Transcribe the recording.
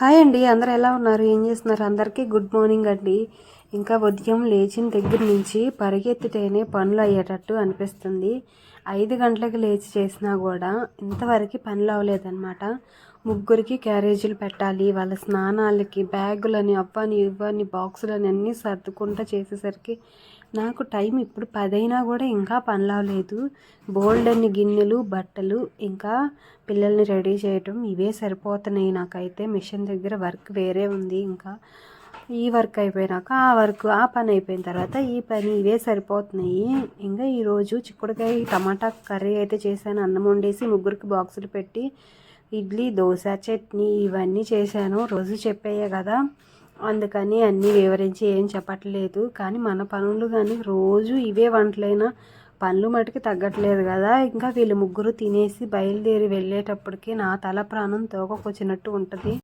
Hi అండి, అందరూ ఎలా ఉన్నారు? ఏం చేస్తున్నారు? అందరికీ గుడ్ మార్నింగ్ అండి. ఇంకా ఉదయం లేచిన దగ్గర నుంచి పరిగెత్తితేనే పనులు అయ్యేటట్టు అనిపిస్తుంది. 5 గంటలకు లేచి చేసినా కూడా ఇంతవరకు పనులు అవ్వలేదన్నమాట. ముగ్గురికి క్యారేజీలు పెట్టాలి, వాళ్ళ స్నానాలకి బ్యాగులని అవ్వని ఇవ్వని బాక్సులని అన్నీ సర్దుకుంటూ చేసేసరికి నాకు టైం ఇప్పుడు 10 అయినా కూడా ఇంకా పనులు అవ్వలేదు. బోల్డ్ అన్ని గిన్నెలు, బట్టలు, ఇంకా పిల్లల్ని రెడీ చేయటం ఇవే సరిపోతున్నాయి. నాకైతే మిషన్ దగ్గర వర్క్ వేరే ఉంది. ఇంకా ఈ వర్క్ అయిపోయినాక ఆ పని అయిపోయిన తర్వాత ఈ పని, ఇవే సరిపోతున్నాయి. ఇంకా ఈరోజు చిక్కుడుకాయ టమాటా కర్రీ అయితే చేశాను. అన్నం వండేసి ముగ్గురికి బాక్సులు పెట్టి ఇడ్లీ, దోశ, చట్నీ ఇవన్నీ చేశాను. రోజు చెప్పాయే కదా, అందుకని అన్నీ వివరించి ఏం చెప్పట్లేదు. కానీ మన పనులు కానీ రోజు ఇవే వంటలైనా పనులు మటుకు తగ్గట్లేదు కదా. ఇంకా వీళ్ళు ముగ్గురు తినేసి బయలుదేరి వెళ్ళేటప్పటికి నా తల ప్రాణం తోకకొచ్చినట్టు ఉంటుంది.